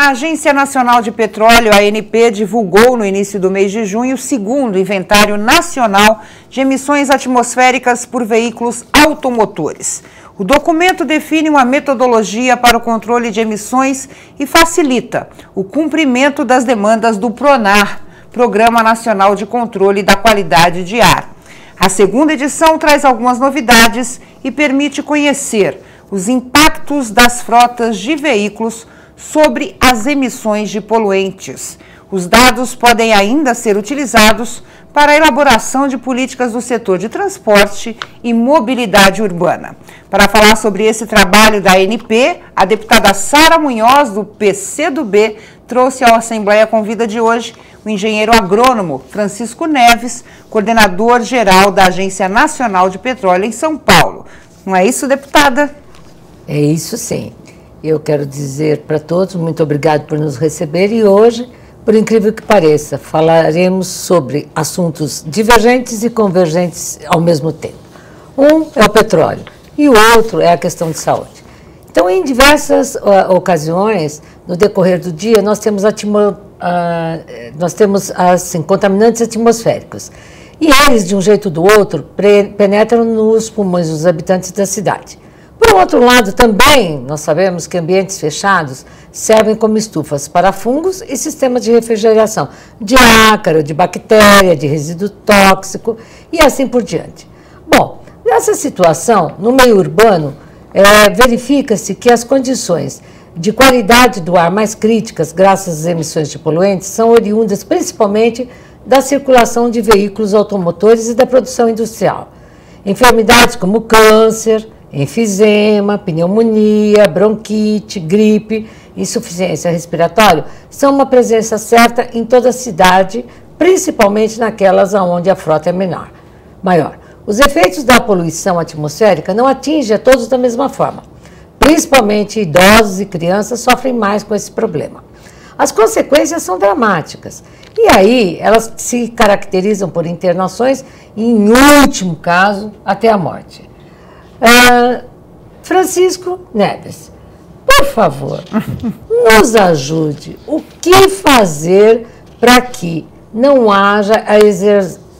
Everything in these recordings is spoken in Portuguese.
A Agência Nacional de Petróleo, ANP, divulgou no início do mês de junho o segundo inventário nacional de emissões atmosféricas por veículos automotores. O documento define uma metodologia para o controle de emissões e facilita o cumprimento das demandas do PRONAR, Programa Nacional de Controle da Qualidade de Ar. A segunda edição traz algumas novidades e permite conhecer os impactos das frotas de veículos sobre as emissões de poluentes. Os dados podem ainda ser utilizados para a elaboração de políticas do setor de transporte e mobilidade urbana. Para falar sobre esse trabalho da ANP, a deputada Sara Munhoz, do PCdoB, trouxe à Assembleia Convida de hoje o engenheiro agrônomo Francisco Neves, coordenador geral da Agência Nacional de Petróleo em São Paulo. Não é isso, deputada? É isso sim. Eu quero dizer para todos, muito obrigado por nos receber e hoje, por incrível que pareça, falaremos sobre assuntos divergentes e convergentes ao mesmo tempo. Um é o petróleo e o outro é a questão de saúde. Então, em diversas ocasiões, no decorrer do dia, nós temos contaminantes atmosféricos. E eles, de um jeito ou do outro, penetram nos pulmões dos habitantes da cidade. Por outro lado, também nós sabemos que ambientes fechados servem como estufas para fungos e sistemas de refrigeração, de ácaro, de bactéria, de resíduo tóxico e assim por diante. Bom, nessa situação, no meio urbano, verifica-se que as condições de qualidade do ar mais críticas, graças às emissões de poluentes, são oriundas principalmente da circulação de veículos automotores e da produção industrial. Enfermidades como câncer, enfisema, pneumonia, bronquite, gripe, insuficiência respiratória são uma presença certa em toda a cidade, principalmente naquelas onde a frota é maior. Os efeitos da poluição atmosférica não atingem a todos da mesma forma. Principalmente idosos e crianças sofrem mais com esse problema. As consequências são dramáticas e aí elas se caracterizam por internações e, em último caso, até a morte. Francisco Neves, por favor, nos ajude. O que fazer para que não haja a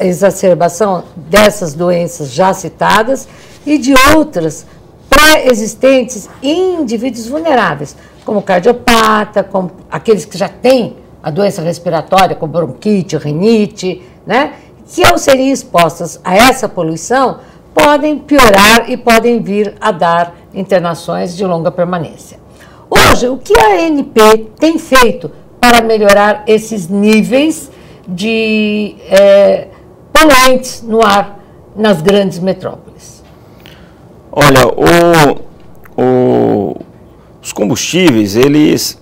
exacerbação dessas doenças já citadas e de outras pré-existentes em indivíduos vulneráveis, como cardiopata, como aqueles que já têm a doença respiratória, como bronquite, rinite, né? Que ao serem expostas a essa poluição, podem piorar e podem vir a dar internações de longa permanência. Hoje, o que a ANP tem feito para melhorar esses níveis de poluentes no ar nas grandes metrópoles? Olha, os combustíveis, eles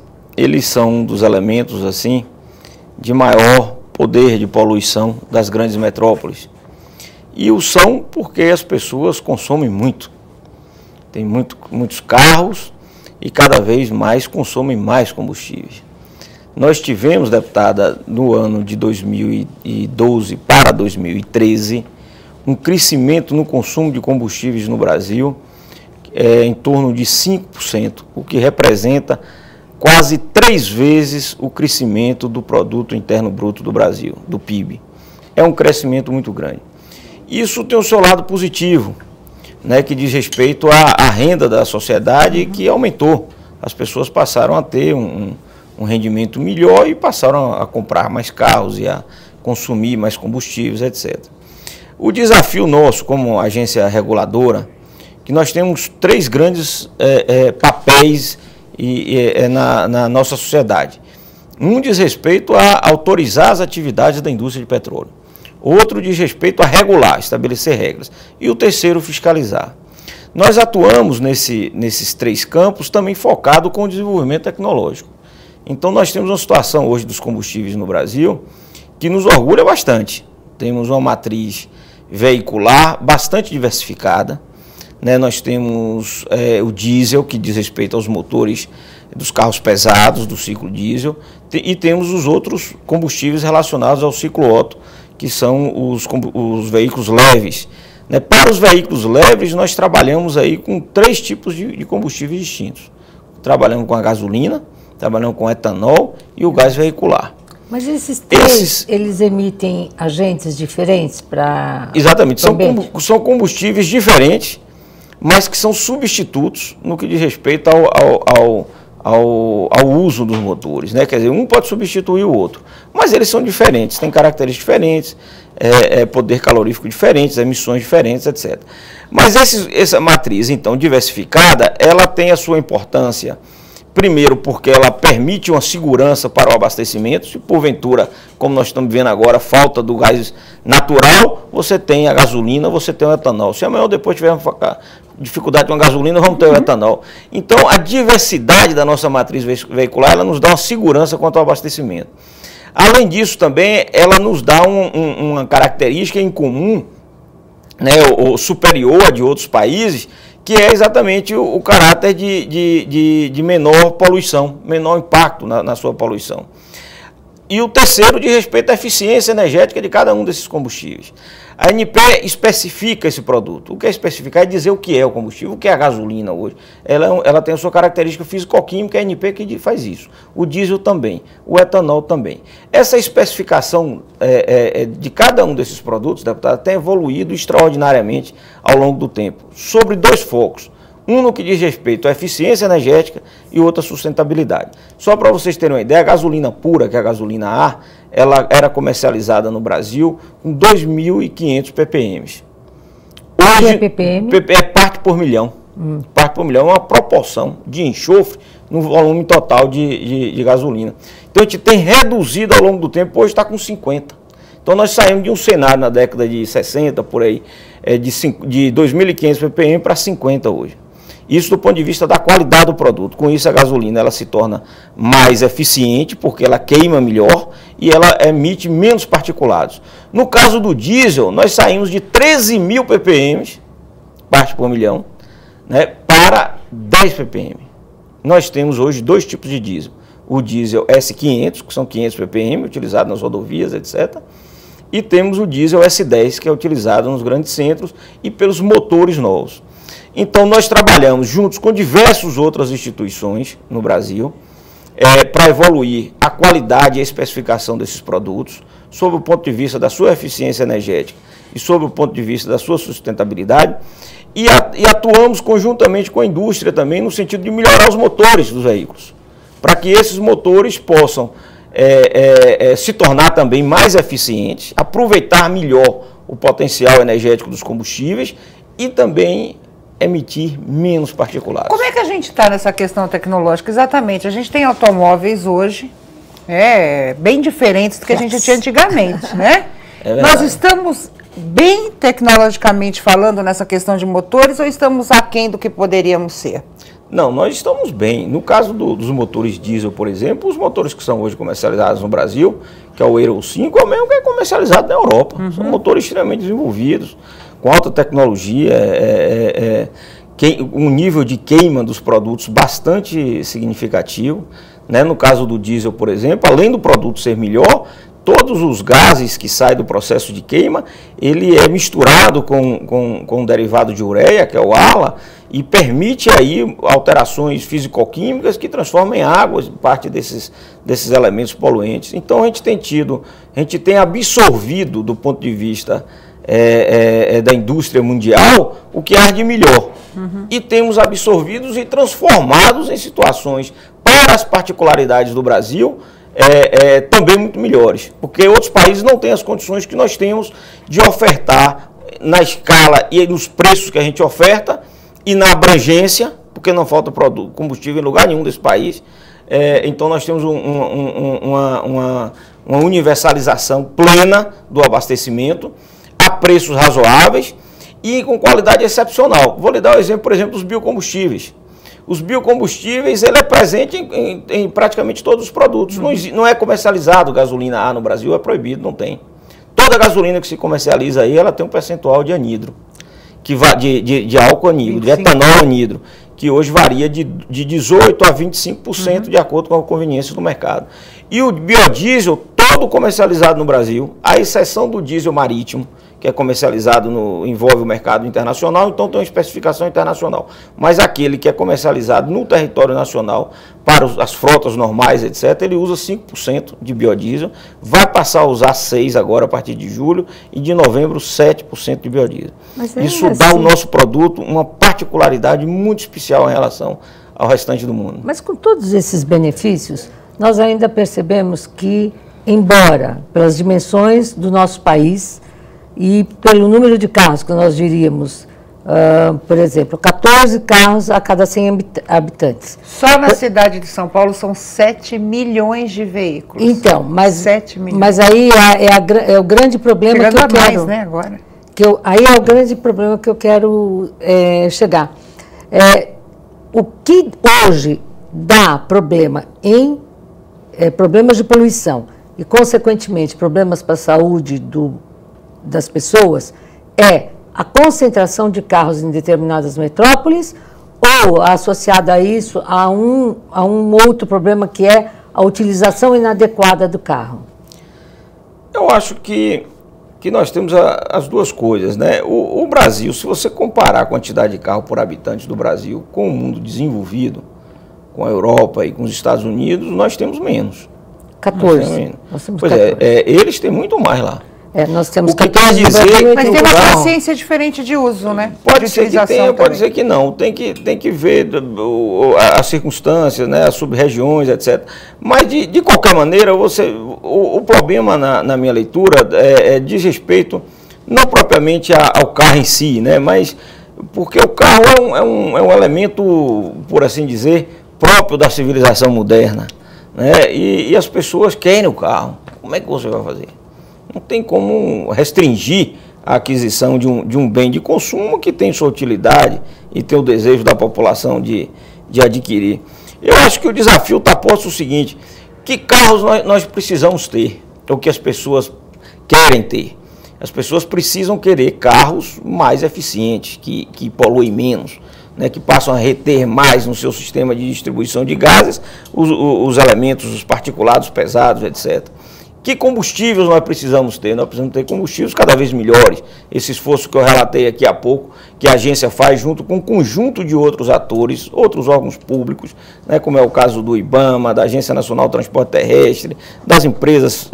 são um dos elementos assim de maior poder de poluição das grandes metrópoles. E o são porque as pessoas consomem muito. Tem muitos carros e cada vez mais consomem mais combustíveis. Nós tivemos, deputada, no ano de 2012 para 2013, um crescimento no consumo de combustíveis no Brasil em torno de 5%, o que representa quase 3 vezes o crescimento do Produto Interno Bruto do Brasil, do PIB. É um crescimento muito grande. Isso tem o seu lado positivo, né, que diz respeito à renda da sociedade, que aumentou. As pessoas passaram a ter um rendimento melhor e passaram a comprar mais carros e a consumir mais combustíveis, etc. O desafio nosso como agência reguladora, que nós temos 3 grandes papéis na nossa sociedade. Um diz respeito a autorizar as atividades da indústria de petróleo. Outro diz respeito a regular, estabelecer regras. E o terceiro, fiscalizar. Nós atuamos nesses 3 campos também focado com o desenvolvimento tecnológico. Então nós temos uma situação hoje dos combustíveis no Brasil que nos orgulha bastante. Temos uma matriz veicular bastante diversificada, né? Nós temos o diesel, que diz respeito aos motores dos carros pesados, do ciclo diesel, e temos os outros combustíveis relacionados ao ciclo Otto, que são os veículos leves. Né? Para os veículos leves, nós trabalhamos aí com 3 tipos de combustíveis distintos. Trabalhamos com a gasolina, trabalhamos com etanol e o gás veicular. Mas esses três, eles emitem agentes diferentes para... Exatamente, são combustíveis diferentes, mas que são substitutos no que diz respeito ao uso dos motores, né? Quer dizer, um pode substituir o outro, mas eles são diferentes, têm características diferentes, poder calorífico diferentes, emissões diferentes, etc. Mas essa matriz, então, diversificada, ela tem a sua importância, primeiro porque ela permite uma segurança para o abastecimento. Se porventura, como nós estamos vendo agora, falta do gás natural, você tem a gasolina, você tem o etanol. Se amanhã ou depois tiver dificuldade com a gasolina, vamos ter o etanol. Então, a diversidade da nossa matriz veicular, ela nos dá uma segurança quanto ao abastecimento. Além disso, também, ela nos dá uma característica em comum, né, ou superior a de outros países, que é exatamente o caráter de menor poluição, menor impacto na sua poluição. E o terceiro, de respeito à eficiência energética de cada um desses combustíveis. A ANP especifica esse produto. O que é especificar é dizer o que é o combustível, o que é a gasolina hoje. Ela tem a sua característica físico-química, a ANP que faz isso. O diesel também, o etanol também. Essa especificação de cada um desses produtos, deputado, tem evoluído extraordinariamente ao longo do tempo, sobre dois focos. Um no que diz respeito à eficiência energética e outro à sustentabilidade. Só para vocês terem uma ideia, a gasolina pura, que é a gasolina A, ela era comercializada no Brasil com 2.500 ppm. Hoje, é ppm? É parte por milhão. Parte por milhão é uma proporção de enxofre no volume total de gasolina. Então a gente tem reduzido ao longo do tempo, hoje está com 50. Então nós saímos de um cenário na década de 60, por aí, de 2.500 ppm para 50 hoje. Isso do ponto de vista da qualidade do produto. Com isso a gasolina ela se torna mais eficiente, porque ela queima melhor e ela emite menos particulados. No caso do diesel, nós saímos de 13.000 ppm, parte por milhão, né, para 10 ppm. Nós temos hoje dois tipos de diesel. O diesel S500, que são 500 ppm, utilizado nas rodovias, etc. E temos o diesel S10, que é utilizado nos grandes centros e pelos motores novos. Então, nós trabalhamos juntos com diversas outras instituições no Brasil para evoluir a qualidade e a especificação desses produtos, sob o ponto de vista da sua eficiência energética e sob o ponto de vista da sua sustentabilidade, e atuamos conjuntamente com a indústria também no sentido de melhorar os motores dos veículos, para que esses motores possam se tornar também mais eficientes, aproveitar melhor o potencial energético dos combustíveis e também emitir menos particulados. Como é que a gente está nessa questão tecnológica? Exatamente, a gente tem automóveis hoje bem diferentes do que a gente tinha antigamente, né? Nós estamos bem tecnologicamente falando nessa questão de motores ou estamos aquém do que poderíamos ser? Não, nós estamos bem. No caso dos motores diesel, por exemplo, os motores que são hoje comercializados no Brasil, que é o Euro 5, é o mesmo que é comercializado na Europa. São motores extremamente desenvolvidos, com alta tecnologia, um nível de queima dos produtos bastante significativo, né? No caso do diesel, por exemplo, além do produto ser melhor, todos os gases que saem do processo de queima, ele é misturado com um derivado de ureia, que é o ALA, e permite aí alterações físico-químicas que transformam em água parte desses elementos poluentes. Então a gente tem absorvido do ponto de vista da indústria mundial o que há de melhor. E temos absorvidos e transformados em situações para as particularidades do Brasil também muito melhores, porque outros países não têm as condições que nós temos de ofertar na escala e nos preços que a gente oferta e na abrangência, porque não falta combustível em lugar nenhum desse país. Então nós temos uma universalização plena do abastecimento a preços razoáveis e com qualidade excepcional. Vou lhe dar o exemplo, por exemplo, dos biocombustíveis. Os biocombustíveis, ele é presente em praticamente todos os produtos. Não é comercializado gasolina A no Brasil, é proibido, não tem. Toda gasolina que se comercializa aí, ela tem um percentual de anidro, de álcool anidro, de etanol anidro, que hoje varia de 18% a 25% de acordo com a conveniência do mercado. E o biodiesel, todo comercializado no Brasil, à exceção do diesel marítimo, que é comercializado envolve o mercado internacional, então tem uma especificação internacional. Mas aquele que é comercializado no território nacional, para as frotas normais, etc., ele usa 5% de biodiesel, vai passar a usar 6% agora a partir de julho, e de novembro 7% de biodiesel. Isso dá ao nosso produto uma particularidade muito especial em relação ao restante do mundo. Mas com todos esses benefícios, nós ainda percebemos que, embora pelas dimensões do nosso país e pelo número de carros que nós diríamos, por exemplo, 14 carros a cada 100 habitantes. Só na cidade de São Paulo são 7 milhões de veículos. Então, mas, 7 milhões. Mas aí é o grande problema Chegando que eu quero... mais, né, agora. Aí é o grande problema que eu quero chegar. O que hoje dá problema em problemas de poluição e, consequentemente, problemas para a saúde das pessoas é a concentração de carros em determinadas metrópoles ou, associado a isso, a um outro problema que é a utilização inadequada do carro? Eu acho que nós temos as duas coisas, né? O Brasil, se você comparar a quantidade de carro por habitante do Brasil com o mundo desenvolvido, com a Europa e com os Estados Unidos, nós temos menos. 14. Nós temos 14. Eles têm muito mais lá. Nós temos o que 14 quer dizer, mas tem uma consciência diferente de uso, né? Pode ser que tenha, pode ser que não. Tem que ver as circunstâncias, né, as sub-regiões, etc. Mas, de qualquer maneira, o problema, na minha leitura, diz respeito não propriamente ao carro em si, né, mas porque o carro é um elemento, por assim dizer, próprio da civilização moderna, né, e as pessoas querem o carro. Como é que você vai fazer? Não tem como restringir a aquisição de um bem de consumo que tem sua utilidade e tem o desejo da população de adquirir. Eu acho que o desafio está posto o seguinte: que carros nós precisamos ter, ou que as pessoas querem ter? As pessoas precisam querer carros mais eficientes, que poluem menos, né, que passam a reter mais no seu sistema de distribuição de gases os elementos, os particulados pesados, etc. Que combustíveis nós precisamos ter? Nós precisamos ter combustíveis cada vez melhores. Esse esforço que eu relatei aqui há pouco, que a agência faz junto com um conjunto de outros atores, outros órgãos públicos, né, como é o caso do IBAMA, da Agência Nacional de Transporte Terrestre, das empresas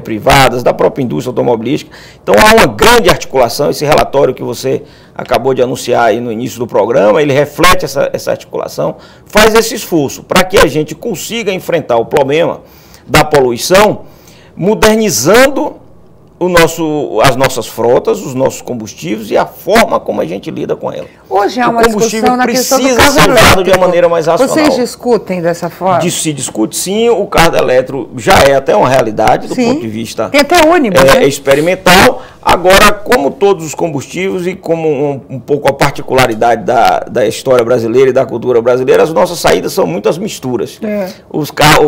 privadas, da própria indústria automobilística. Então há uma grande articulação. Esse relatório que você acabou de anunciar aí no início do programa, ele reflete essa articulação, faz esse esforço para que a gente consiga enfrentar o problema da poluição, modernizando as nossas frotas, os nossos combustíveis e a forma como a gente lida com ela. Hoje há uma discussão na questão do carro precisa ser usado de uma maneira mais racional. Vocês discutem dessa forma? Se discute sim, o carro elétrico já é até uma realidade do ponto de vista tem até ônibus, né? Experimental. Agora, como todos os combustíveis e como um pouco a particularidade da história brasileira e da cultura brasileira, as nossas saídas são muitas misturas. O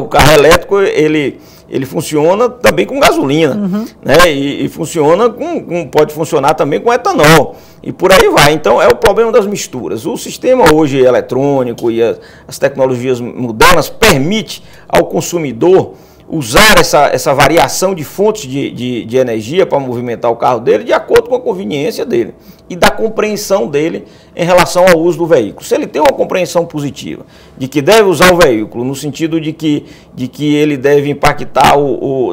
carro elétrico, ele funciona também com gasolina, né? E funciona pode funcionar também com etanol. E por aí vai. Então, é o problema das misturas. O sistema hoje eletrônico e as tecnologias modernas permite ao consumidor usar essa variação de fontes de energia para movimentar o carro dele de acordo com a conveniência dele e da compreensão dele em relação ao uso do veículo. Se ele tem uma compreensão positiva de que deve usar o veículo no sentido de que ele deve impactar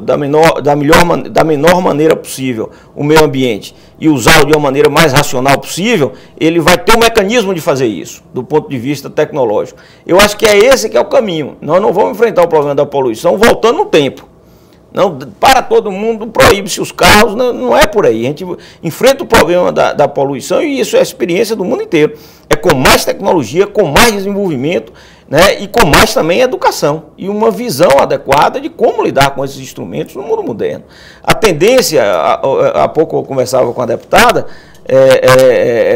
da menor maneira possível o meio ambiente e usá-lo de uma maneira mais racional possível, ele vai ter um mecanismo de fazer isso, do ponto de vista tecnológico. Eu acho que é esse que é o caminho. Nós não vamos enfrentar o problema da poluição voltando no tempo. Não, para todo mundo, proíbe-se os carros, não é por aí. A gente enfrenta o problema da poluição e isso é a experiência do mundo inteiro. É com mais tecnologia, com mais desenvolvimento, né, e com mais também educação e uma visão adequada de como lidar com esses instrumentos no mundo moderno. A tendência, há pouco eu conversava com a deputada,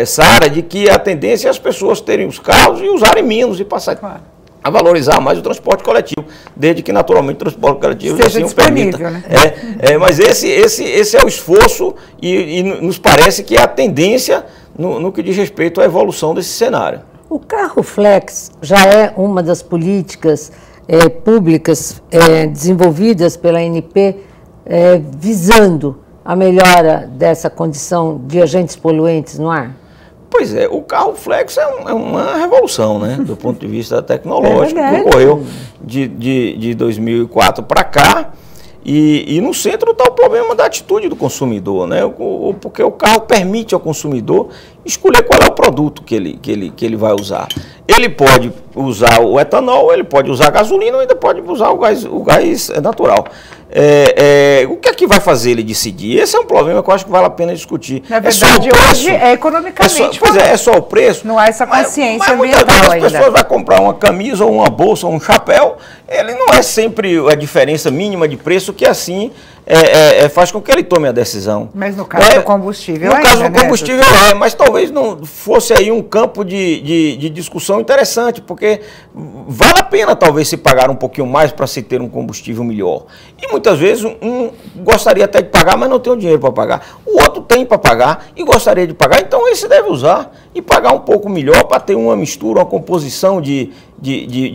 Sara, de que a tendência é as pessoas terem os carros e usarem menos e passar a valorizar mais o transporte coletivo, desde que naturalmente o transporte coletivo seja disponível, né? Mas esse é o esforço e nos parece que é a tendência no que diz respeito à evolução desse cenário. O carro flex já é uma das políticas públicas desenvolvidas pela ANP visando a melhora dessa condição de agentes poluentes no ar? Pois é, o carro flex é uma revolução, né, do ponto de vista tecnológico, que ocorreu de 2004 para cá, e no centro está o problema da atitude do consumidor, né, porque o carro permite ao consumidor escolher qual é o produto que ele vai usar. Ele pode usar o etanol, ele pode usar a gasolina, ou ainda pode usar o gás natural. O que é que vai fazer ele decidir? Esse é um problema que eu acho que vale a pena discutir. Na verdade, hoje é economicamente. É só o preço. Não há essa consciência mas muitas vezes as pessoas vão comprar uma camisa, ou uma bolsa, ou um chapéu, ele não é sempre a diferença mínima de preço que assim faz com que ele tome a decisão. Mas no caso do combustível no caso do combustível mas talvez não fosse aí um campo de discussão interessante, porque vale a pena talvez se pagar um pouquinho mais para se ter um combustível melhor. E muitas vezes um gostaria até de pagar, mas não tem o dinheiro para pagar. O outro tem para pagar e gostaria de pagar, então esse deve usar e pagar um pouco melhor para ter uma mistura, uma composição de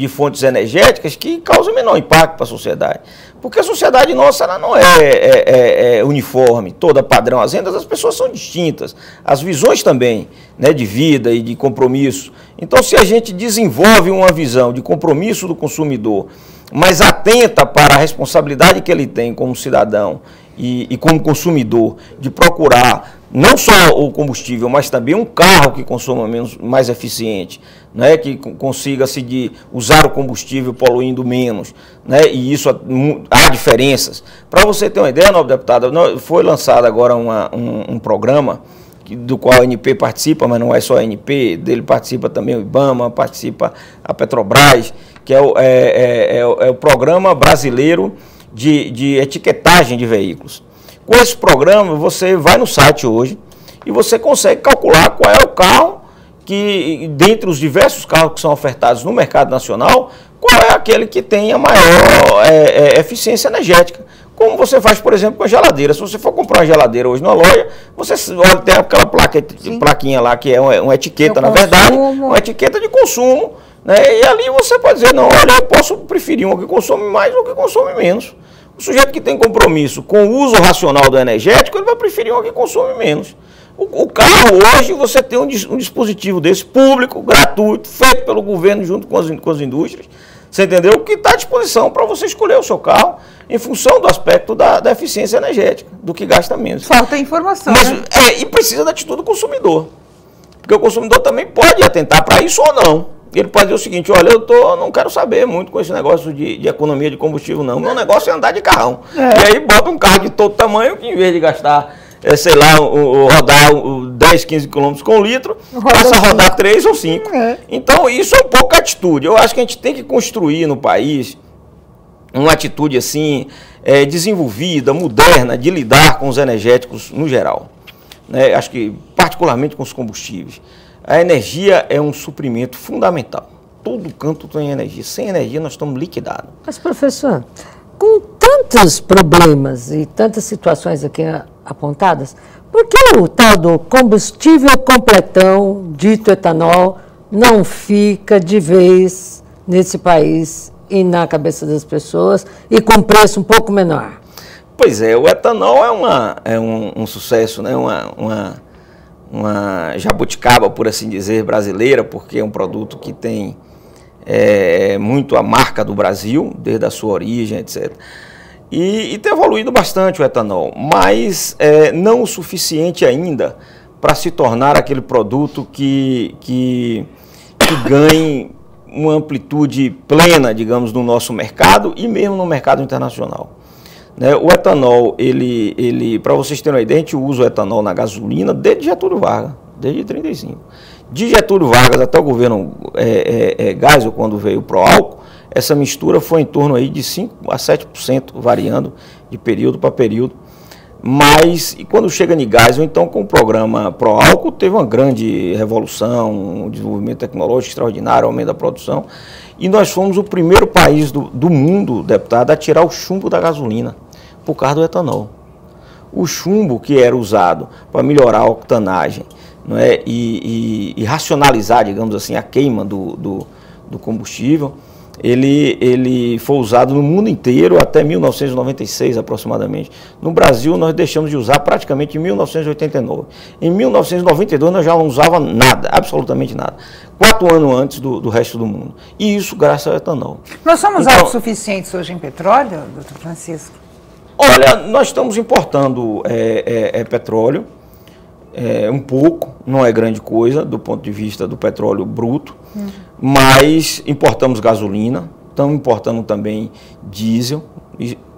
fontes energéticas que causam menor impacto para a sociedade. Porque a sociedade nossa ela não é uniforme, toda padrão. As rendas das pessoas são distintas, as visões também, né, de vida e de compromisso. Então, se a gente desenvolve uma visão de compromisso do consumidor, mas atenta para a responsabilidade que ele tem como cidadão e como consumidor de procurar não só o combustível, mas também um carro que consuma mais eficiente, né, que consiga usar o combustível poluindo menos, né, e isso há diferenças. Para você ter uma ideia, nobre deputado, foi lançado agora um programa do qual a ANP participa, mas não é só a ANP, dele participa também o IBAMA, participa a Petrobras, que é o Programa Brasileiro de Etiquetagem de Veículos. Com esse programa, você vai no site hoje e você consegue calcular qual é o carro que, dentre os diversos carros que são ofertados no mercado nacional, qual é aquele que tem a maior eficiência energética. Como você faz, por exemplo, com a geladeira. Se você for comprar uma geladeira hoje na loja, você olha, tem aquela plaquinha lá, que é uma etiqueta, na verdade, uma etiqueta de consumo, né? E ali você pode dizer, não, olha, eu posso preferir um que consome mais ou que consome menos. O sujeito que tem compromisso com o uso racional do energético, ele vai preferir um que consome menos. O carro, hoje, você tem um dispositivo desse, público, gratuito, feito pelo governo junto com as indústrias, você entendeu? Que está à disposição para você escolher o seu carro em função do aspecto da eficiência energética, do que gasta menos. Falta informação. Mas, né? E precisa da atitude do consumidor. Porque o consumidor também pode atentar para isso ou não. Ele pode dizer o seguinte, olha, não quero saber muito com esse negócio de economia de combustível, não. Meu negócio é andar de carrão. E aí bota um carro de todo tamanho que, em vez de gastar, sei lá, rodar 10, 15 km com litro, passa a rodar 3 ou 5. Então, isso é um pouco a atitude. Eu acho que a gente tem que construir no país uma atitude assim, desenvolvida, moderna, de lidar com os energéticos no geral. Né? Acho que, particularmente com os combustíveis. A energia é um suprimento fundamental. Todo canto tem energia. Sem energia nós estamos liquidados. Mas, professor, com tantos problemas e tantas situações aqui apontadas, por que o tal do combustível completão, dito etanol, não fica de vez nesse país e na cabeça das pessoas e com preço um pouco menor? Pois é, o etanol é um sucesso, né? Uma jabuticaba, por assim dizer, brasileira, porque é um produto que tem muito a marca do Brasil, desde a sua origem, etc. E tem evoluído bastante o etanol, mas não o suficiente ainda para se tornar aquele produto que ganhe uma amplitude plena, digamos, no nosso mercado e mesmo no mercado internacional. Né? O etanol, para vocês terem uma ideia, a gente usa o etanol na gasolina desde Getúlio Vargas, desde 1935. De Getúlio Vargas até o governo Geisel, quando veio o Proálcool, essa mistura foi em torno aí de 5% a 7%, variando de período para período. Mas, e quando chega em Geisel, então, com o programa Proálcool, teve uma grande revolução, um desenvolvimento tecnológico extraordinário, aumento da produção. E nós fomos o primeiro país do mundo, deputado, a tirar o chumbo da gasolina, por causa do etanol. O chumbo que era usado para melhorar a octanagem, não é? E racionalizar, digamos assim, a queima do combustível, ele foi usado no mundo inteiro até 1996 aproximadamente. No Brasil nós deixamos de usar praticamente em 1989. Em 1992 nós já não usávamos nada, absolutamente nada. 4 anos antes do resto do mundo. E isso graças ao etanol. Nós somos autossuficientes hoje em petróleo, doutor Francisco? Olha, nós estamos importando petróleo, um pouco, não é grande coisa do ponto de vista do petróleo bruto, mas importamos gasolina, estamos importando também diesel.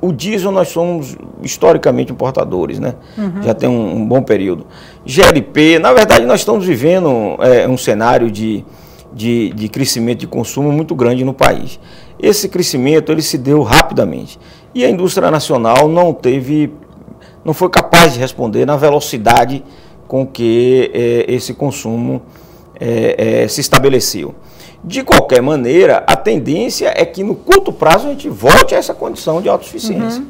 O diesel nós somos historicamente importadores, né? Já tem um bom período. GLP, na verdade nós estamos vivendo um cenário de crescimento de consumo muito grande no país. Esse crescimento ele se deu rapidamente e a indústria nacional não foi capaz de responder na velocidade com que esse consumo se estabeleceu. De qualquer maneira, a tendência é que no curto prazo a gente volte a essa condição de autossuficiência.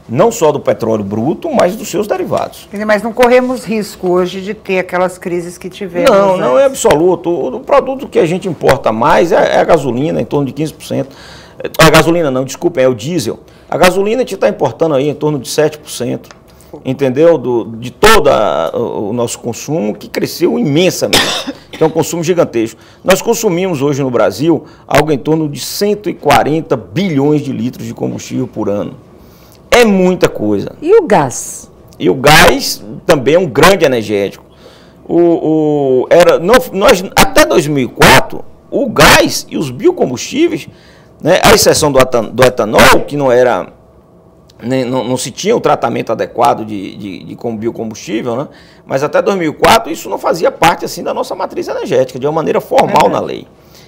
Não só do petróleo bruto, mas dos seus derivados. Mas não corremos risco hoje de ter aquelas crises que tivemos. Não é absoluto. O produto que a gente importa mais é a gasolina, em torno de 15%. A gasolina não, desculpem, é o diesel. A gasolina a gente está importando aí em torno de 7%. Entendeu? De todo o nosso consumo, que cresceu imensamente. Então, um consumo gigantesco. Nós consumimos hoje no Brasil algo em torno de 140 bilhões de litros de combustível por ano. É muita coisa. E o gás? E o gás também é um grande energético. Nós, até 2004, o gás e os biocombustíveis, né, à exceção do etanol, que não se tinha o tratamento adequado como biocombustível, né? Mas até 2004 isso não fazia parte assim da nossa matriz energética, de uma maneira formal na lei.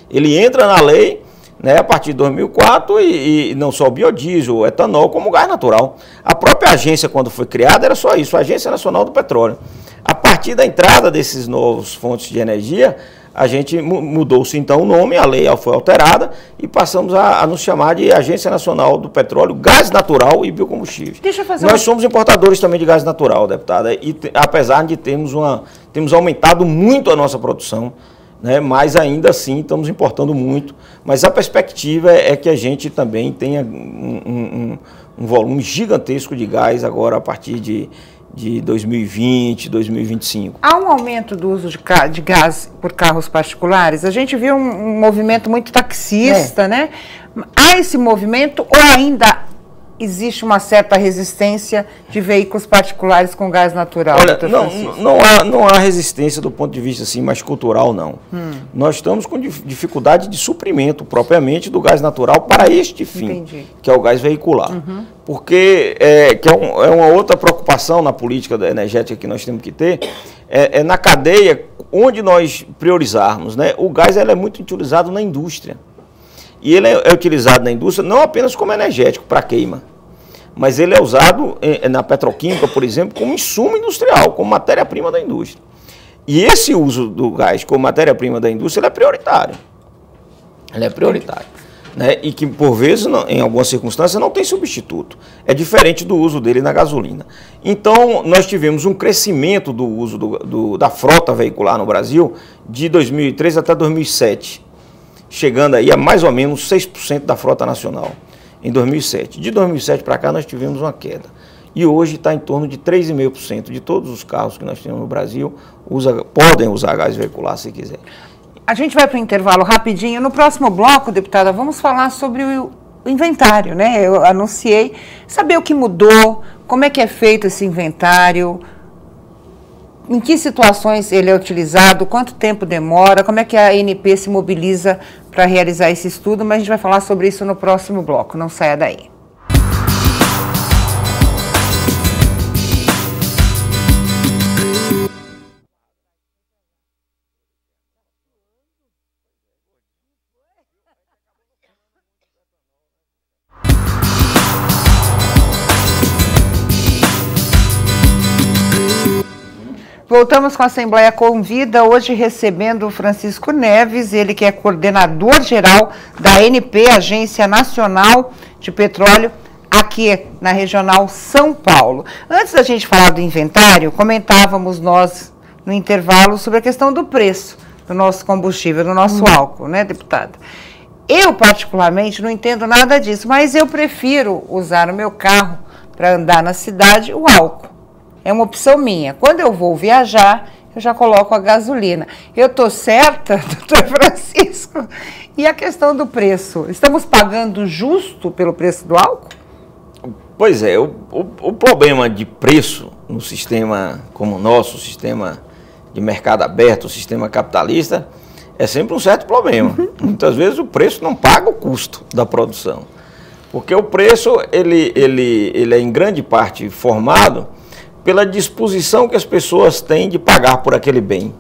Ele entra na lei, né, a partir de 2004 e não só o biodiesel, o etanol, como o gás natural. A própria agência, quando foi criada, era só isso, a Agência Nacional do Petróleo. A partir da entrada desses novos fontes de energia, a gente mudou-se então o nome, a lei foi alterada e passamos a nos chamar de Agência Nacional do Petróleo, Gás Natural e Biocombustíveis. Nós somos importadores também de gás natural, deputada, e apesar de temos aumentado muito a nossa produção, né, mas ainda assim estamos importando muito, mas a perspectiva é que a gente também tenha um volume gigantesco de gás agora a partir de 2020, 2025. Há um aumento do uso de gás por carros particulares? A gente viu um movimento muito taxista, né? Há esse movimento ou ainda existe uma certa resistência de veículos particulares com gás natural? Olha, não há resistência do ponto de vista assim, mais cultural, não. Nós estamos com dificuldade de suprimento propriamente do gás natural para este fim, que é o gás veicular. Porque que é uma outra preocupação na política energética que nós temos que ter, na cadeia onde nós priorizarmos, né? O gás é muito utilizado na indústria. E ele é utilizado na indústria não apenas como energético para queima, mas ele é usado na petroquímica, por exemplo, como insumo industrial, como matéria-prima da indústria. E esse uso do gás como matéria-prima da indústria ele é prioritário. Ele é prioritário. Né? E que, por vezes, em algumas circunstâncias, não tem substituto. É diferente do uso dele na gasolina. Então, nós tivemos um crescimento do uso da frota veicular no Brasil de 2003 até 2007. Chegando aí a mais ou menos 6% da frota nacional, em 2007. De 2007 para cá nós tivemos uma queda. E hoje está em torno de 3,5% de todos os carros que nós temos no Brasil podem usar gás veicular se quiser. A gente vai para o intervalo rapidinho. No próximo bloco, deputada, vamos falar sobre o inventário, né? Eu anunciei, saber o que mudou, como é que é feito esse inventário, em que situações ele é utilizado, quanto tempo demora, como é que a ANP se mobiliza para realizar esse estudo, mas a gente vai falar sobre isso no próximo bloco, não saia daí. Voltamos com a Assembleia Convida, hoje recebendo o Francisco Neves, ele que é coordenador geral da ANP, Agência Nacional de Petróleo, aqui na Regional São Paulo. Antes da gente falar do inventário, comentávamos nós no intervalo sobre a questão do preço do nosso combustível, do nosso álcool, né, deputada? Eu, particularmente, não entendo nada disso, mas eu prefiro usar o meu carro para andar na cidade o álcool. É uma opção minha. Quando eu vou viajar, eu já coloco a gasolina. Eu estou certa, doutor Francisco? E a questão do preço? Estamos pagando justo pelo preço do álcool? Pois é, o problema de preço no sistema como o nosso, o sistema de mercado aberto, o sistema capitalista, é sempre um certo problema. Muitas vezes o preço não paga o custo da produção. Porque o preço, ele é em grande parte formado pela disposição que as pessoas têm de pagar por aquele bem.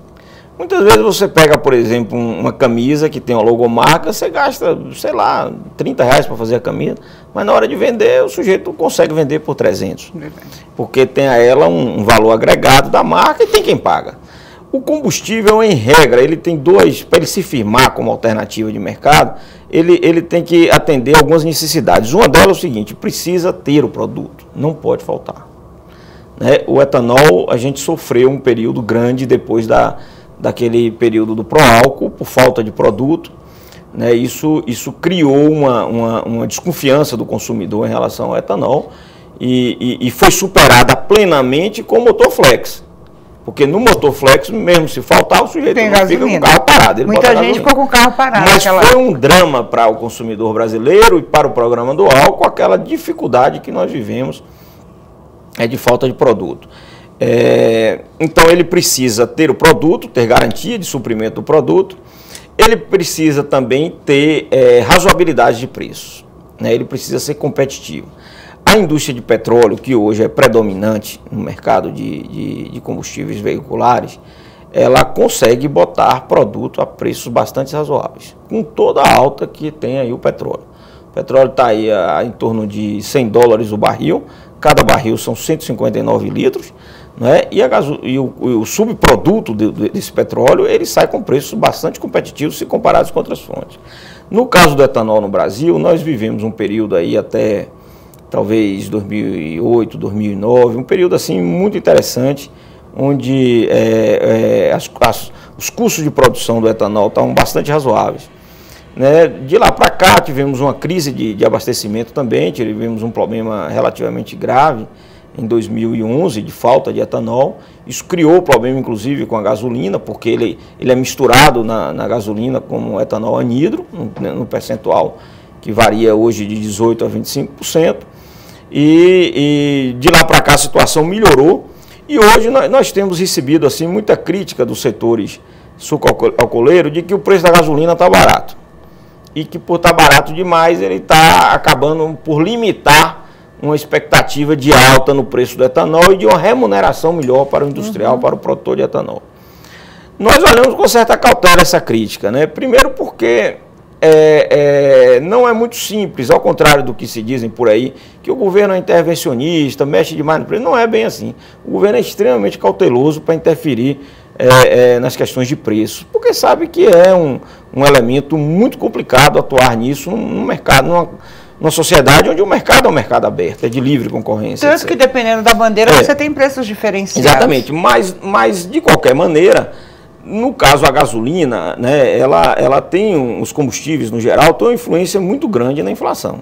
Muitas vezes você pega, por exemplo, uma camisa que tem uma logomarca, você gasta, sei lá, R$30 para fazer a camisa, mas na hora de vender, o sujeito consegue vender por 300. Porque tem a ela um valor agregado da marca e tem quem paga. O combustível, em regra, ele tem dois, para ele se firmar como alternativa de mercado, ele tem que atender algumas necessidades. Uma delas é o seguinte: precisa ter o produto, não pode faltar. Né? O etanol, a gente sofreu um período grande depois daquele período do pró-álcool, por falta de produto. Né? Isso criou uma desconfiança do consumidor em relação ao etanol e foi superada plenamente com o motor flex. Porque no motor flex, mesmo se faltar, o sujeito não fica com o carro parado. Muita gente ficou com o carro parado. Mas foi um drama para o consumidor brasileiro e para o programa do álcool, aquela dificuldade que nós vivemos de falta de produto. Então ele precisa ter o produto, ter garantia de suprimento do produto. Ele precisa também ter razoabilidade de preço. Né? Ele precisa ser competitivo. A indústria de petróleo, que hoje é predominante no mercado de combustíveis veiculares, ela consegue botar produto a preços bastante razoáveis, com toda a alta que tem aí o petróleo. O petróleo está aí em torno de $100 o barril, cada barril são 159 litros, né? E o subproduto desse petróleo, ele sai com preços bastante competitivos se comparados com outras fontes. No caso do etanol no Brasil, nós vivemos um período aí até talvez 2008, 2009, um período assim muito interessante, onde os custos de produção do etanol estavam bastante razoáveis. Né? De lá para cá tivemos uma crise de abastecimento também, tivemos um problema relativamente grave em 2011 de falta de etanol. Isso criou problema inclusive com a gasolina, porque ele é misturado na gasolina como etanol anidro, no percentual que varia hoje de 18% a 25%. E de lá para cá a situação melhorou e hoje nós temos recebido assim muita crítica dos setores sucroalcooleiros de que o preço da gasolina está barato e que por estar barato demais ele está acabando por limitar uma expectativa de alta no preço do etanol e de uma remuneração melhor para o industrial, para o produtor de etanol. Nós olhamos com certa cautela essa crítica, né? Primeiro porque não é muito simples, ao contrário do que se dizem por aí, que o governo é intervencionista, mexe demais no preço. Não é bem assim. O governo é extremamente cauteloso para interferir nas questões de preço, porque sabe que é um elemento muito complicado atuar nisso no mercado, numa sociedade onde o mercado é um mercado aberto, é de livre concorrência. Tanto que dependendo da bandeira você tem preços diferenciados. Exatamente, mas de qualquer maneira, no caso a gasolina, né, ela tem, os combustíveis no geral, tem uma influência muito grande na inflação.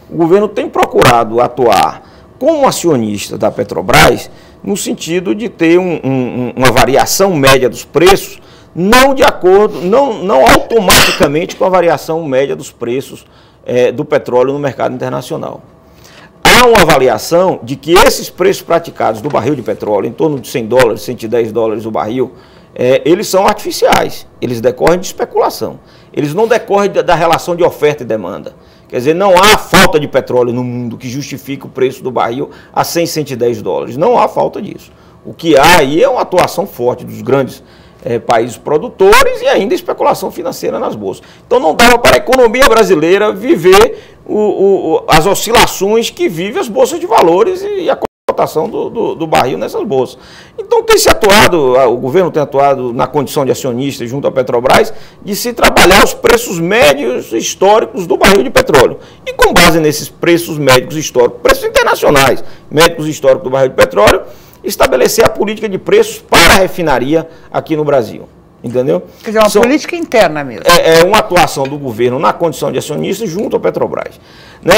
O governo tem procurado atuar como acionista da Petrobras no sentido de ter uma variação média dos preços, não de acordo, não automaticamente com a variação média dos preços do petróleo no mercado internacional. Há uma avaliação de que esses preços praticados do barril de petróleo, em torno de $100, $110 o barril, eles são artificiais, eles decorrem de especulação, eles não decorrem da relação de oferta e demanda. Quer dizer, não há falta de petróleo no mundo que justifique o preço do barril a $100, $110, não há falta disso. O que há aí é uma atuação forte dos grandes países produtores e ainda especulação financeira nas bolsas. Então não dava para a economia brasileira viver as oscilações que vivem as bolsas de valores e a cotação do barril nessas bolsas. Então tem se atuado, o governo tem atuado na condição de acionista junto à Petrobras, de se trabalhar os preços médios históricos do barril de petróleo. E com base nesses preços médios históricos, preços internacionais, médicos históricos do barril de petróleo, estabelecer a política de preços para a refinaria aqui no Brasil. entendeu? Quer dizer, uma política interna mesmo. É uma atuação do governo na condição de acionista junto à Petrobras. Né?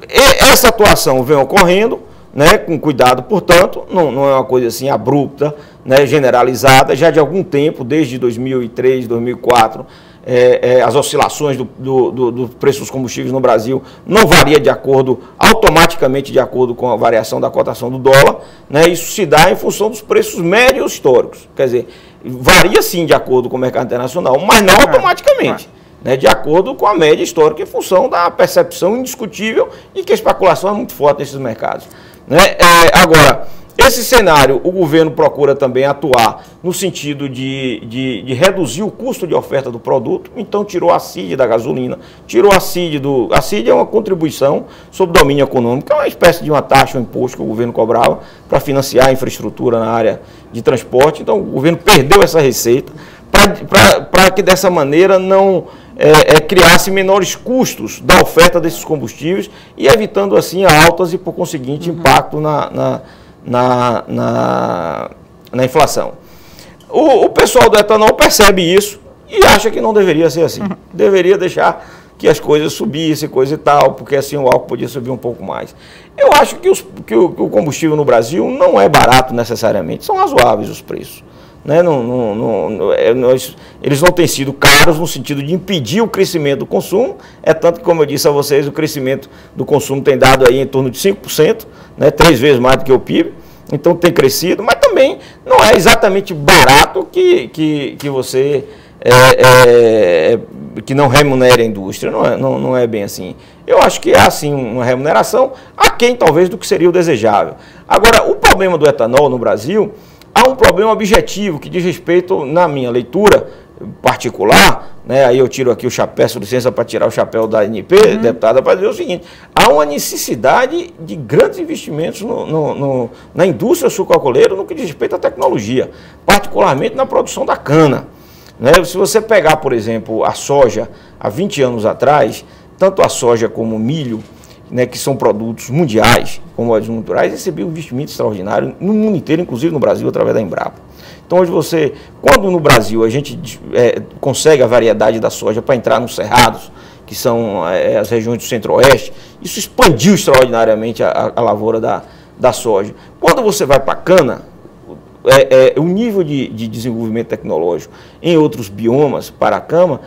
Essa atuação vem ocorrendo, né, com cuidado, portanto, não é uma coisa assim abrupta, né, generalizada, já de algum tempo, desde 2003, 2004, as oscilações do preço dos combustíveis no Brasil não varia automaticamente de acordo com a variação da cotação do dólar, né, isso se dá em função dos preços médios históricos, quer dizer, varia sim de acordo com o mercado internacional, mas não automaticamente. Né, de acordo com a média histórica, em função da percepção indiscutível de que a especulação é muito forte nesses mercados. Né? Agora, esse cenário, o governo procura também atuar no sentido de reduzir o custo de oferta do produto, então tirou a CID da gasolina, tirou a CID A CID é uma contribuição sobre o domínio econômico, é uma espécie de uma taxa, um imposto que o governo cobrava para financiar a infraestrutura na área de transporte, então o governo perdeu essa receita para que dessa maneira não criasse menores custos da oferta desses combustíveis e evitando assim altas e, por conseguinte, impacto na inflação. O pessoal do etanol percebe isso e acha que não deveria ser assim. Deveria deixar que as coisas subissem, coisa e tal, porque assim o álcool podia subir um pouco mais. Eu acho que o combustível no Brasil não é barato necessariamente, são razoáveis os preços. Né? Eles não têm sido caros no sentido de impedir o crescimento do consumo, tanto que, como eu disse a vocês, o crescimento do consumo tem dado aí em torno de 5%, né? 3 vezes mais do que o PIB, então tem crescido, mas também não é exatamente barato que você que não remunere a indústria, não é bem assim. Eu acho que há assim uma remuneração aquém talvez do que seria o desejável. Agora, o problema do etanol no Brasil, há um problema objetivo que diz respeito, na minha leitura particular, né, aí eu tiro aqui o chapéu, peço licença para tirar o chapéu da ANP, deputada, para dizer o seguinte: há uma necessidade de grandes investimentos na indústria sucroalcooleira no que diz respeito à tecnologia, particularmente na produção da cana. Né? Se você pegar, por exemplo, a soja, há 20 anos atrás, tanto a soja como o milho, né, que são produtos mundiais, commodities naturais, recebiam um investimento extraordinário no mundo inteiro, inclusive no Brasil, através da Embrapa. Então, hoje quando no Brasil a gente consegue a variedade da soja para entrar nos cerrados, que são as regiões do centro-oeste, isso expandiu extraordinariamente a lavoura da soja. Quando você vai para a cana, o nível de desenvolvimento tecnológico em outros biomas para a cana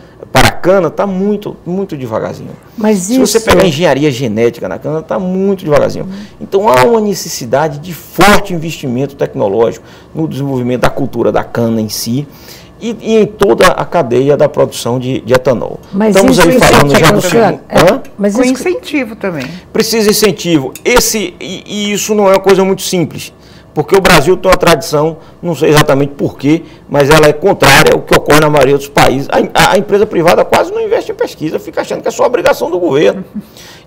está muito, muito devagarzinho. Mas se você pegar a engenharia genética na cana, está muito devagarzinho. Então há uma necessidade de forte investimento tecnológico no desenvolvimento da cultura da cana em si e em toda a cadeia da produção de etanol. Mas estamos aí falando já do segundo. Mas com incentivo também. Precisa incentivo. E isso não é uma coisa muito simples. Porque o Brasil tem uma tradição, não sei exatamente porquê, mas ela é contrária ao que ocorre na maioria dos países. A empresa privada quase não investe em pesquisa, fica achando que é só obrigação do governo.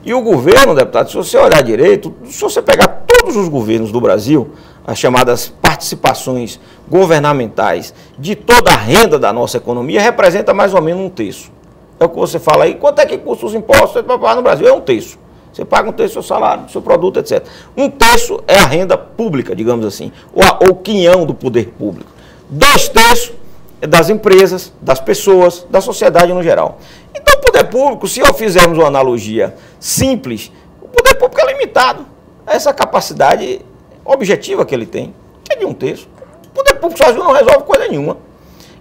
E o governo, deputado, se você olhar direito, se você pegar todos os governos do Brasil, as chamadas participações governamentais de toda a renda da nossa economia, representa mais ou menos 1/3. É o que você fala aí, quanto é que custa os impostos para pagar no Brasil? É 1/3. Você paga 1/3 do seu salário, do seu produto, etc. 1/3 é a renda pública, digamos assim, ou o quinhão do poder público. 2/3 é das empresas, das pessoas, da sociedade no geral. Então, o poder público, se fizermos uma analogia simples, o poder público é limitado a essa capacidade objetiva que ele tem, que é de 1/3. O poder público sozinho não resolve coisa nenhuma.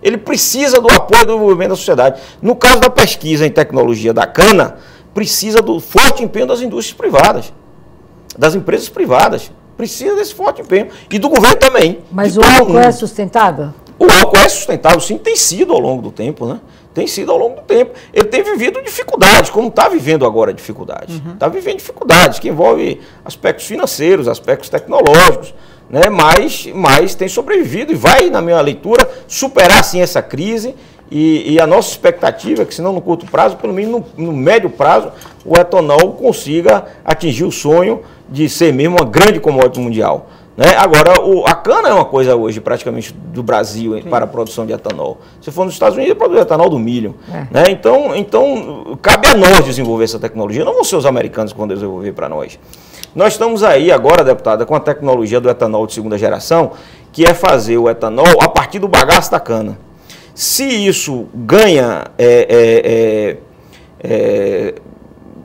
Ele precisa do apoio do desenvolvimento da sociedade. No caso da pesquisa em tecnologia da cana, precisa do forte empenho das indústrias privadas, das empresas privadas. Precisa desse forte empenho. E do governo também. Mas o álcool é sustentável? O álcool é sustentável, sim, tem sido ao longo do tempo, né? Tem sido ao longo do tempo. Ele tem vivido dificuldades, como está vivendo agora dificuldades. Está vivendo dificuldades que envolvem aspectos financeiros, aspectos tecnológicos, né? Mas tem sobrevivido e vai, na minha leitura, superar sim essa crise. E a nossa expectativa é que, se não no curto prazo, pelo menos no médio prazo, o etanol consiga atingir o sonho de ser mesmo uma grande commodity mundial. Né? Agora, a cana é uma coisa hoje praticamente do Brasil para a produção de etanol. Se for nos Estados Unidos, produz etanol do milho. Né? Então, cabe a nós desenvolver essa tecnologia, não vão ser os americanos que vão desenvolver para nós. Nós estamos aí agora, deputada, com a tecnologia do etanol de segunda geração, que é fazer o etanol a partir do bagaço da cana. Se isso ganha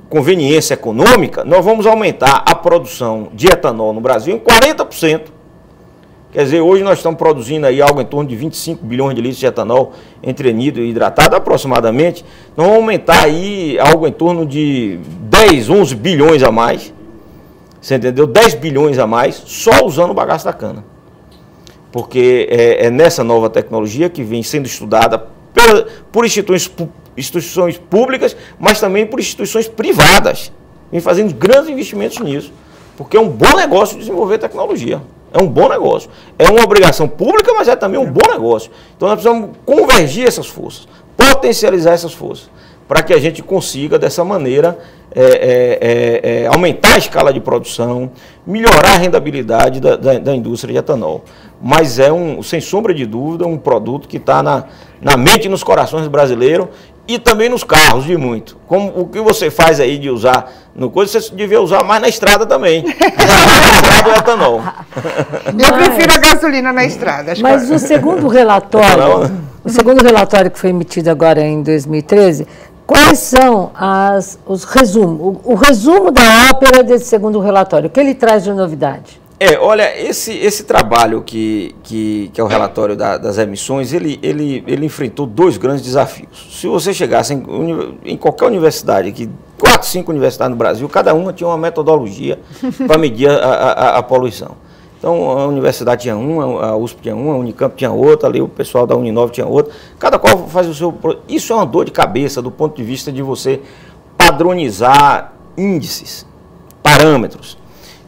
conveniência econômica, nós vamos aumentar a produção de etanol no Brasil em 40%. Quer dizer, hoje nós estamos produzindo aí algo em torno de 25 bilhões de litros de etanol entre anidro e hidratado aproximadamente. Nós vamos aumentar aí algo em torno de 10, 11 bilhões a mais. Você entendeu? 10 bilhões a mais só usando o bagaço da cana. Porque é nessa nova tecnologia que vem sendo estudada por instituições públicas, mas também por instituições privadas. Vem fazendo grandes investimentos nisso. Porque é um bom negócio desenvolver tecnologia. É um bom negócio. É uma obrigação pública, mas é também um bom negócio. Então nós precisamos convergir essas forças, potencializar essas forças, para que a gente consiga, dessa maneira, aumentar a escala de produção, melhorar a rendabilidade da indústria de etanol. Mas sem sombra de dúvida, um produto que está na mente e nos corações brasileiros e também nos carros, de muito. Como o que você faz aí de usar no coisa, você devia usar mais na estrada também. Na estrada, o etanol. Eu prefiro a gasolina na estrada. Mas o segundo relatório, que foi emitido agora em 2013, quais são os resumos? O resumo da ópera desse segundo relatório, o que ele traz de novidade? Olha, esse trabalho que é o relatório das emissões, ele enfrentou dois grandes desafios. Se você chegasse em qualquer universidade, aqui, 4, 5 universidades no Brasil, cada uma tinha uma metodologia para medir a poluição. Então, a universidade tinha uma, a USP tinha uma, a Unicamp tinha outra, ali o pessoal da Uninove tinha outra. Cada qual faz o seu... Isso é uma dor de cabeça do ponto de vista de você padronizar índices, parâmetros.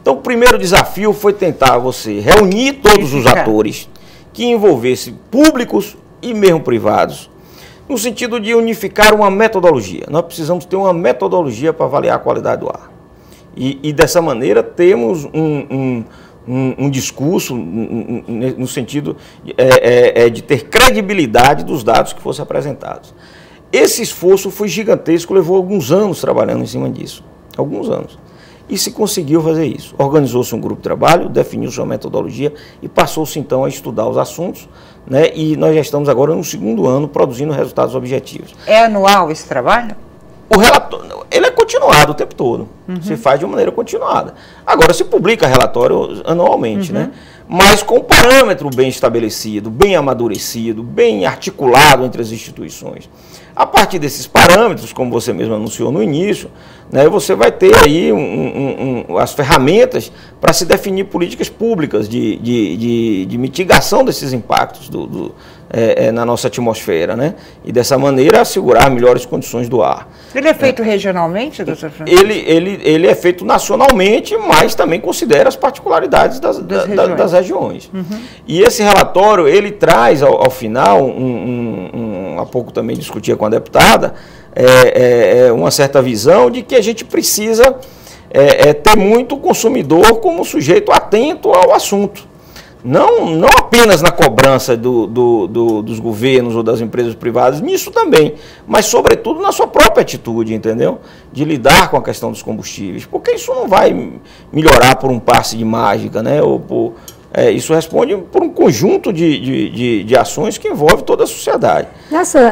Então, o primeiro desafio foi tentar você reunir todos os atores que envolvessem públicos e mesmo privados, no sentido de unificar uma metodologia. Nós precisamos ter uma metodologia para avaliar a qualidade do ar. E dessa maneira, temos um discurso no sentido de ter credibilidade dos dados que fossem apresentados. Esse esforço foi gigantesco, levou alguns anos trabalhando em cima disso. Alguns anos. E se conseguiu fazer isso. Organizou-se um grupo de trabalho, definiu sua metodologia e passou-se então a estudar os assuntos, né? E nós já estamos agora no segundo ano produzindo resultados objetivos. É anual esse trabalho? O relatório, ele é continuado o tempo todo. Se faz de uma maneira continuada. Agora se publica relatório anualmente, né? Mas com um parâmetro bem estabelecido, bem amadurecido, bem articulado entre as instituições. A partir desses parâmetros, como você mesmo anunciou no início, né, você vai ter aí as ferramentas para se definir políticas públicas de mitigação desses impactos na nossa atmosfera, né? E dessa maneira assegurar melhores condições do ar. Ele é feito regionalmente, doutor Francisco? Ele é feito nacionalmente, mas também considera as particularidades das regiões. E esse relatório, ele traz ao final, há pouco também discutia com a deputada, uma certa visão de que a gente precisa ter muito consumidor como sujeito atento ao assunto. Não apenas na cobrança dos governos ou das empresas privadas, nisso também, mas sobretudo na sua própria atitude, entendeu? De lidar com a questão dos combustíveis, porque isso não vai melhorar por um passe de mágica, né? Isso responde por um conjunto de ações que envolve toda a sociedade.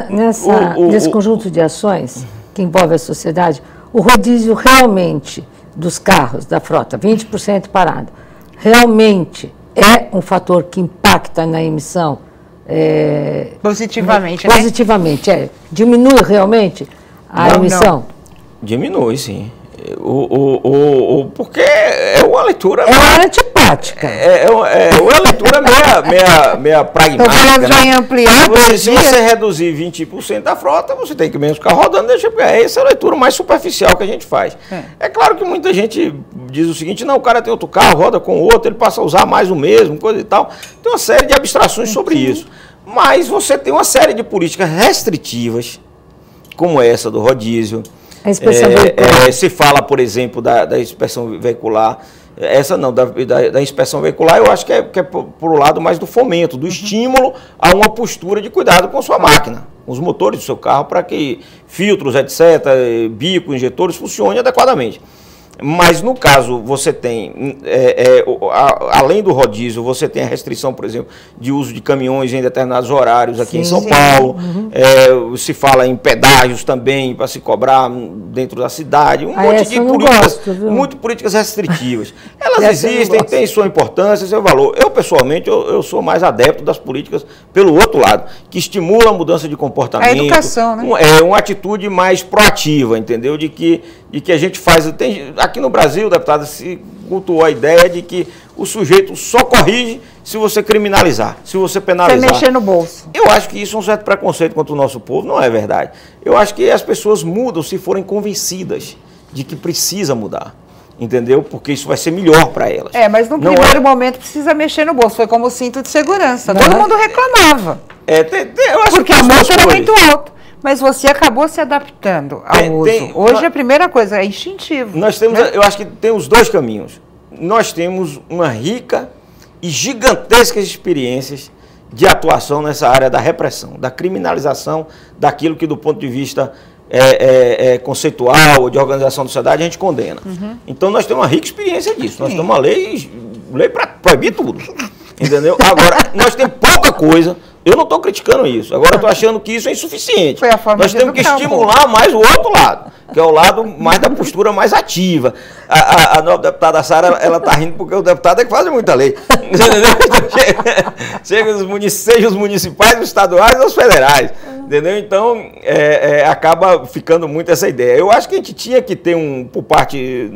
Nesse conjunto de ações que envolve a sociedade, o rodízio realmente dos carros, da frota, 20% parado, realmente é um fator que impacta na emissão? Positivamente, né? Positivamente, diminui realmente a emissão? Não. Diminui, sim. Porque é uma leitura... É antipática. É uma leitura meia pragmática. Então, falando já em ampliar... Se você reduzir 20% da frota, você tem que menos ficar rodando. Essa é a leitura mais superficial que a gente faz. É claro que muita gente diz o seguinte, não, o cara tem outro carro, roda com outro, ele passa a usar mais o mesmo, coisa e tal. Tem uma série de abstrações sobre isso. Mas você tem uma série de políticas restritivas, como essa do rodízio. A inspeção veicular. Se fala, por exemplo, da inspeção veicular. Essa não, da inspeção veicular, eu acho que é por o lado mais do fomento, do estímulo a uma postura de cuidado com a sua máquina, com os motores do seu carro, para que filtros, etc., bico, injetores funcionem adequadamente. Mas no caso, você tem, além do rodízio, você tem a restrição, por exemplo, de uso de caminhões em determinados horários aqui em São Paulo. Se fala em pedágios também para se cobrar dentro da cidade. Um monte de políticas, muito políticas restritivas. Elas existem, têm sua importância, seu valor. Eu, pessoalmente, eu sou mais adepto das políticas pelo outro lado, que estimulam a mudança de comportamento. A educação, né? Uma atitude mais proativa, entendeu? De que a gente faz... Aqui no Brasil, deputada, se cultuou a ideia de que o sujeito só corrige se você criminalizar, se você penalizar. Você mexer no bolso. Eu acho que isso é um certo preconceito contra o nosso povo, não é verdade. Eu acho que as pessoas mudam se forem convencidas de que precisa mudar. Entendeu? Porque isso vai ser melhor para elas. Mas no primeiro momento precisa mexer no bolso. Foi como o cinto de segurança. Todo mundo reclamava. Eu acho porque a multa era muito alta. Mas você acabou se adaptando ao uso. Hoje a primeira coisa é instintivo. Nós temos, eu acho que temos dois caminhos. Nós temos uma rica e gigantescas experiências de atuação nessa área da repressão, da criminalização daquilo que do ponto de vista conceitual, de organização da sociedade, a gente condena. Então nós temos uma rica experiência disso. Nós temos uma lei para proibir tudo. Entendeu? Agora, nós temos pouca coisa. Eu não estou criticando isso. Agora eu estou achando que isso é insuficiente. Nós temos que estimular mais o outro lado, que é o lado mais da postura mais ativa. A nova deputada Sara, ela está rindo porque o deputado é que faz muita lei. Seja os municipais, os estaduais ou os federais. Entendeu? Então, acaba ficando muito essa ideia. Eu acho que a gente tinha que ter, por parte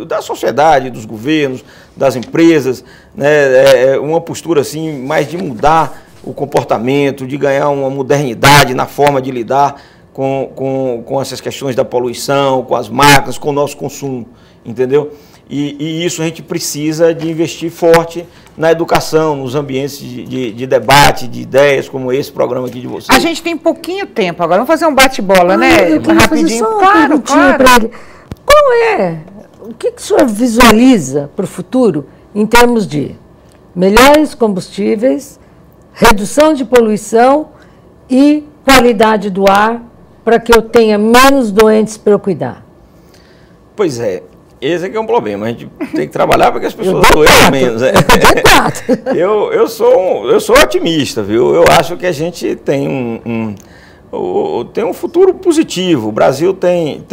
da sociedade, dos governos, das empresas, né, uma postura assim, mais de mudar o comportamento, de ganhar uma modernidade na forma de lidar com essas questões da poluição, com as máquinas, com o nosso consumo, entendeu? E isso a gente precisa de investir forte na educação, nos ambientes de debate, de ideias, como esse programa aqui de vocês. A gente tem pouquinho tempo agora, vamos fazer um bate-bola, né? Eu queria rapidinho. Fazer só uma claro. Para ele. O que o senhor visualiza para o futuro em termos de melhores combustíveis, redução de poluição e qualidade do ar para que eu tenha menos doentes para eu cuidar? Pois é, esse é que é um problema. A gente tem que trabalhar para que as pessoas doem menos. Eu sou otimista, viu? Eu acho que a gente tem um futuro positivo. O Brasil tem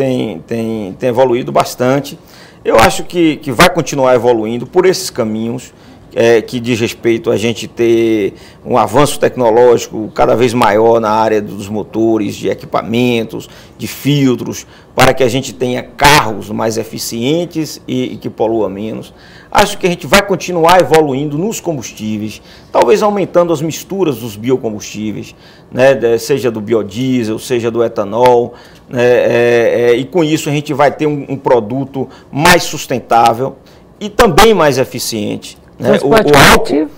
evoluído bastante. Eu acho que vai continuar evoluindo por esses caminhos. Que diz respeito a gente ter um avanço tecnológico cada vez maior na área dos motores, de equipamentos, de filtros, para que a gente tenha carros mais eficientes e que poluam menos. Acho que a gente vai continuar evoluindo nos combustíveis, talvez aumentando as misturas dos biocombustíveis, né, seja do biodiesel, seja do etanol, né, e com isso a gente vai ter um produto mais sustentável e também mais eficiente. Transporte coletivo?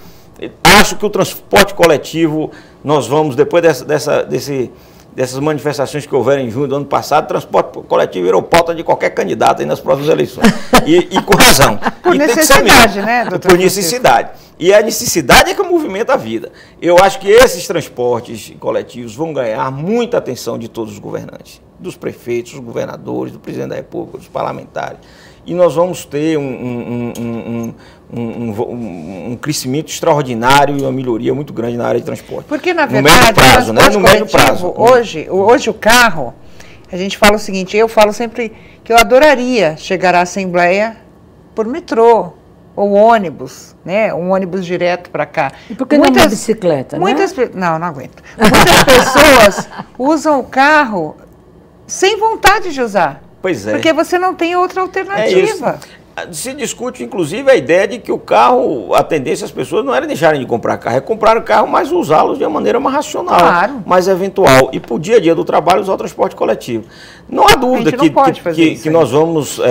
Acho que o transporte coletivo, nós vamos, depois dessas manifestações que houveram em junho do ano passado, o transporte coletivo virou pauta de qualquer candidato aí nas próximas eleições. E com razão. Por necessidade, né, doutor? Por necessidade. E a necessidade é que movimenta a vida. Eu acho que esses transportes coletivos vão ganhar muita atenção de todos os governantes, dos prefeitos, dos governadores, do presidente da República, dos parlamentares. E nós vamos ter um crescimento extraordinário e uma melhoria muito grande na área de transporte. Porque, na verdade, no médio prazo, né? No médio prazo. Hoje o carro, a gente fala o seguinte, eu falo sempre que eu adoraria chegar à Assembleia por metrô ou ônibus, né? Um ônibus direto para cá. E por que não uma bicicleta, né? Não aguento. Muitas pessoas usam o carro sem vontade de usar. Pois é. Porque você não tem outra alternativa. Se discute, inclusive, a ideia de que o carro, a tendência das pessoas não era deixarem de comprar carro, é comprar o carro, mas usá-los de uma maneira mais racional, mais eventual. E por dia a dia do trabalho usar o transporte coletivo. Não há dúvida que nós vamos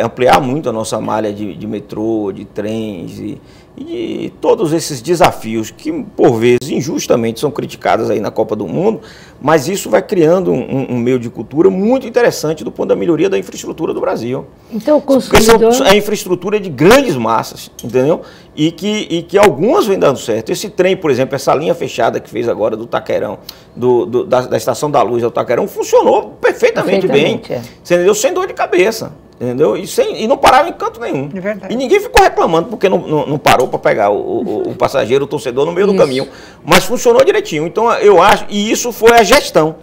ampliar muito a nossa malha de metrô, de trens e de todos esses desafios que, por vezes, injustamente são criticados aí na Copa do Mundo, mas isso vai criando um meio de cultura muito interessante do ponto da melhoria da infraestrutura do Brasil. Então, o consumidor... Porque a infraestrutura é de grandes massas, entendeu? E que algumas vêm dando certo. Esse trem, por exemplo, essa linha fechada que fez agora do Taquerão, da Estação da Luz ao Taquerão, funcionou perfeitamente bem. Entendeu? Sem dor de cabeça. Entendeu? E não parava em canto nenhum. É verdade. E ninguém ficou reclamando porque não parou para pegar o passageiro, o torcedor no meio do caminho. Mas funcionou direitinho. Então eu acho, e isso foi a gestão.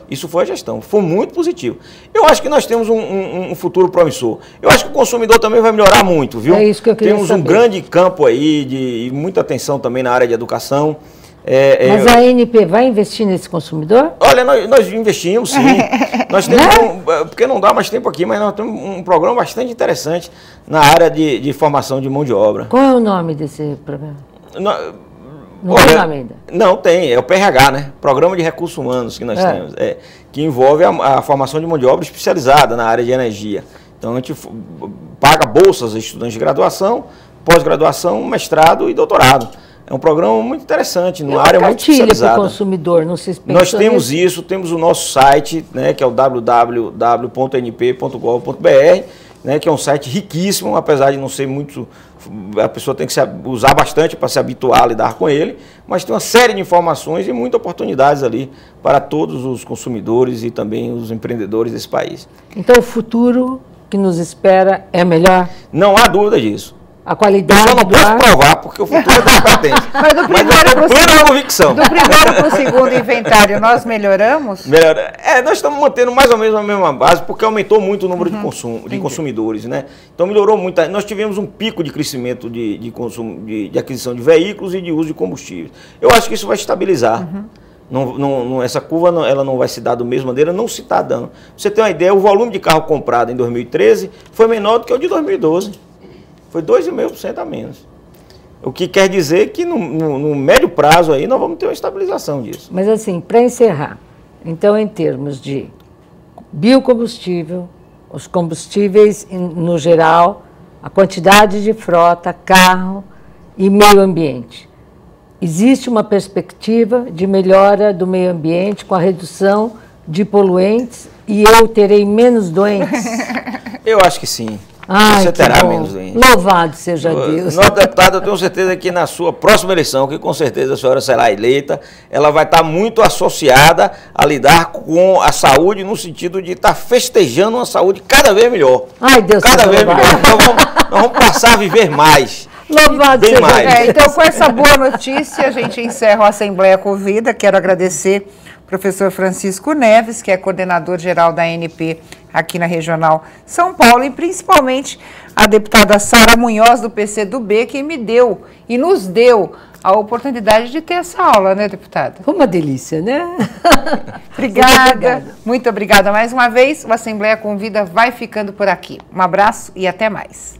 Isso foi a gestão, foi muito positivo. Eu acho que nós temos um futuro promissor. Eu acho que o consumidor também vai melhorar muito, viu? É isso que eu queria Temos saber. um grande campo aí de muita atenção também na área de educação. Mas a ANP vai investir nesse consumidor? Olha, nós investimos, sim. Nós temos porque não dá mais tempo aqui, mas nós temos um programa bastante interessante na área de formação de mão de obra. Qual é o nome desse programa? Não tem nome ainda? Não, tem. É o PRH, né? Programa de Recursos Humanos que nós temos. Que envolve a formação de mão de obra especializada na área de energia. Então, a gente paga bolsas a estudantes de graduação, pós-graduação, mestrado e doutorado. É um programa muito interessante, numa área muito especializada. Para o consumidor, não se Nós temos isso, temos o nosso site, né, que é o www.np.gov.br, né, que é um site riquíssimo, apesar de não ser muito... A pessoa tem que usar bastante para se habituar a lidar com ele, mas tem uma série de informações e muitas oportunidades ali para todos os consumidores e também os empreendedores desse país. Então o futuro que nos espera é melhor? Não há dúvida disso. A qualidade eu só não posso provar, porque o futuro é Deus pertence. Mas do primeiro para o segundo, segundo inventário, nós melhoramos? Nós estamos mantendo mais ou menos a mesma base, porque aumentou muito o número de consumidores, né? Então melhorou muito. Nós tivemos um pico de crescimento de consumo, de aquisição de veículos e de uso de combustíveis. Eu acho que isso vai estabilizar. Essa curva ela não vai se dar da mesma maneira, não se está dando. Pra você ter uma ideia, o volume de carro comprado em 2013 foi menor do que o de 2012. Foi 2,5% a menos. O que quer dizer que no médio prazo aí nós vamos ter uma estabilização disso. Mas assim, para encerrar, então em termos de biocombustível, os combustíveis no geral, a quantidade de frota, carro e meio ambiente. Existe uma perspectiva de melhora do meio ambiente com a redução de poluentes e eu terei menos doentes? Eu acho que sim. Ai, você terá menos doentes. Louvado seja Deus. Nossa deputada, eu tenho certeza que na sua próxima eleição, que com certeza a senhora será eleita, ela vai estar muito associada a lidar com a saúde no sentido de estar festejando uma saúde cada vez melhor. Ai, Deus, cada vez melhor. Então nós vamos passar a viver mais. Louvado seja mais. Então, com essa boa notícia, a gente encerra a Assembleia Convida. Quero agradecer o professor Francisco Neves, que é coordenador-geral da ANP aqui na Regional São Paulo, e principalmente a deputada Sara Munhoz, do PCdoB, que me deu e nos deu a oportunidade de ter essa aula, né, deputada? Foi uma delícia, né? Obrigada. Muito obrigada mais uma vez. O Assembleia Convida vai ficando por aqui. Um abraço e até mais.